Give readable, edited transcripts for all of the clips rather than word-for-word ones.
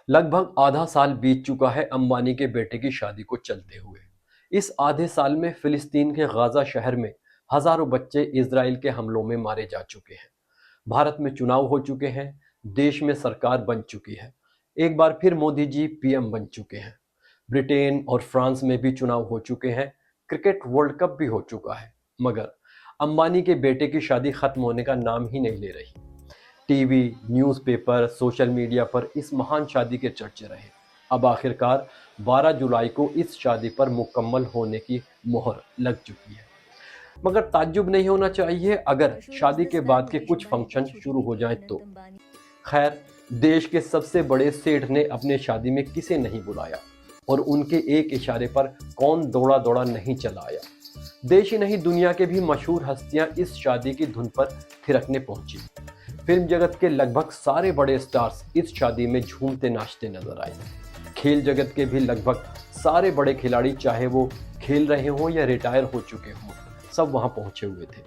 लगभग आधा साल बीत चुका है अंबानी के बेटे की शादी को चलते हुए। इस आधे साल में फिलिस्तीन के गाजा शहर में हजारों बच्चे इजराइल के हमलों में मारे जा चुके हैं। भारत में चुनाव हो चुके हैं, देश में सरकार बन चुकी है। एक बार फिर मोदी जी पीएम बन चुके हैं। ब्रिटेन और फ्रांस में भी चुनाव हो चुके हैं। क्रिकेट वर्ल्ड कप भी हो चुका है। मगर अंबानी के बेटे की शादी खत्म होने का नाम ही नहीं ले रही। टीवी, न्यूज़पेपर, सोशल मीडिया पर इस महान शादी के चर्चे रहे। अब आखिरकार 12 जुलाई को इस शादी पर मुकम्मल होने की मोहर लग चुकी है। मगर ताज्जुब नहीं होना चाहिए अगर शादी के बाद के कुछ फंक्शन शुरू हो जाएं तो। खैर, देश के सबसे बड़े सेठ ने अपने शादी में किसे नहीं बुलाया और उनके एक इशारे पर कौन दौड़ा दौड़ा नहीं चला आया। देश ही नहीं, दुनिया के भी मशहूर हस्तियां इस शादी की धुन पर थिरकने पहुंची। फिल्म जगत के लगभग सारे बड़े स्टार्स इस शादी में झूमते नाचते नजर आए। खेल जगत के भी लगभग सारे बड़े खिलाड़ी, चाहे वो खेल रहे हों या रिटायर हो चुके हों, सब वहां पहुंचे हुए थे।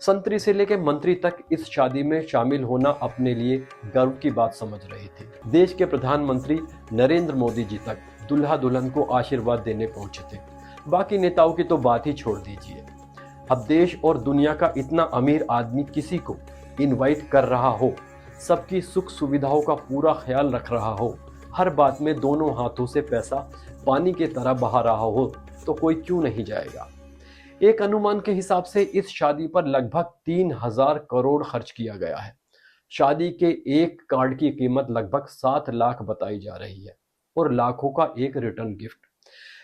संतरी से लेकर मंत्री तक इस शादी में शामिल होना अपने लिए गर्व की बात समझ रहे थे। देश के प्रधानमंत्री नरेंद्र मोदी जी तक दुल्हा दुल्हन को आशीर्वाद देने पहुंचे थे। बाकी नेताओं की तो बात ही छोड़ दीजिए। अब देश और दुनिया का इतना अमीर आदमी किसी को इनवाइट कर रहा हो, सबकी सुख सुविधाओं का पूरा ख्याल रख रहा हो, हर बात में दोनों हाथों से पैसा पानी की तरह बहा रहा हो, तो कोई क्यों नहीं जाएगा। एक अनुमान के हिसाब से इस शादी पर लगभग 3,000 करोड़ खर्च किया गया है। शादी के एक कार्ड की कीमत लगभग 7 लाख बताई जा रही है और लाखों का एक रिटर्न गिफ्ट।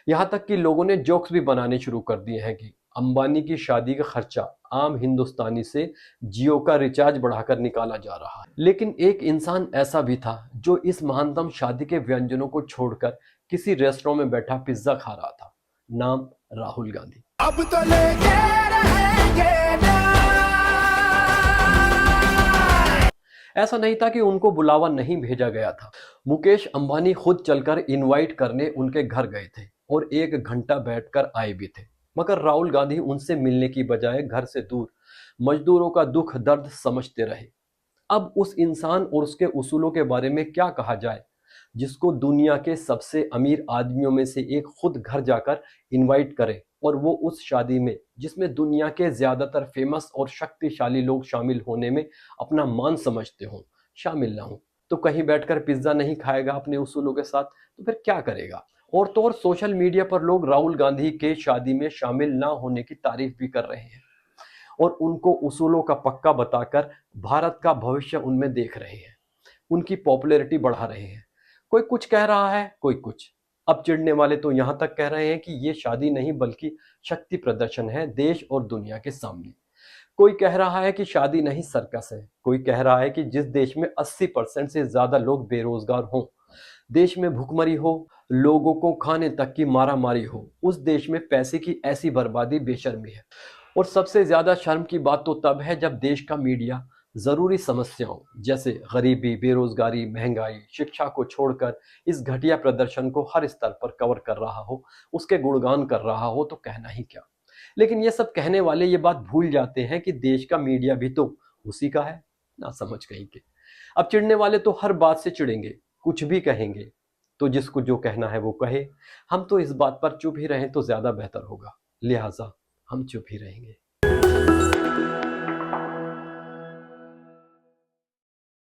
यहाँ तक कि लोगों ने जोक्स भी बनाने शुरू कर दिए हैं कि अंबानी की शादी का खर्चा आम हिंदुस्तानी से जियो का रिचार्ज बढ़ाकर निकाला जा रहा है। लेकिन एक इंसान ऐसा भी था जो इस महानतम शादी के व्यंजनों को छोड़कर किसी रेस्टोरेंट में बैठा पिज्जा खा रहा था। नाम राहुल गांधी। अब तो लेके रहेंगे ना। ऐसा नहीं था कि उनको बुलावा नहीं भेजा गया था। मुकेश अंबानी खुद चलकर इनवाइट करने उनके घर गए थे और 1 घंटा बैठकर आए भी थे। मगर राहुल गांधी उनसे मिलने की बजाय घर से दूर मजदूरों का दुख दर्द समझते रहे। अब उस इंसान और उसके उसूलों के बारे में क्या कहा जाए, जिसको दुनिया के सबसे अमीर आदमियों में से एक खुद घर जाकर इनवाइट करे और वो उस शादी में, जिसमें दुनिया के ज्यादातर फेमस और शक्तिशाली लोग शामिल होने में अपना मान समझते हों, शामिल ना हो। तो कहीं बैठकर पिज्जा नहीं खाएगा अपने उसूलों के साथ, तो फिर क्या करेगा। और तो और सोशल मीडिया पर लोग राहुल गांधी के शादी में शामिल ना होने की तारीफ भी कर रहे हैं और उनको उसूलों का पक्का बताकर भारत का भविष्य उनमें देख रहे हैं, उनकी पॉपुलैरिटी बढ़ा रहे हैं। कोई कुछ कह रहा है, कोई कुछ। अब चिढ़ने वाले तो यहां तक कह रहे हैं कि ये शादी नहीं बल्कि शक्ति प्रदर्शन है देश और दुनिया के सामने। कोई कह रहा है कि शादी नहीं सर्कस है। कोई कह रहा है कि जिस देश में 80% से ज्यादा लोग बेरोजगार हों, देश में भुखमरी हो, लोगों को खाने तक की मारामारी हो, उस देश में पैसे की ऐसी बर्बादी बेशर्मी है। और सबसे ज्यादा शर्म की बात तो तब है जब देश का मीडिया जरूरी समस्याओं जैसे गरीबी, बेरोजगारी, महंगाई, शिक्षा को छोड़कर इस घटिया प्रदर्शन को हर स्तर पर कवर कर रहा हो, उसके गुणगान कर रहा हो, तो कहना ही क्या। लेकिन ये सब कहने वाले ये बात भूल जाते हैं कि देश का मीडिया भी तो उसी का है। ना समझ कहीं के। अब चिढ़ने वाले तो हर बात से चिढ़ेंगे, कुछ भी कहेंगे। तो जिसको जो कहना है वो कहे। हम तो इस बात पर चुप ही रहें तो ज्यादा बेहतर होगा। लिहाजा हम चुप ही रहेंगे।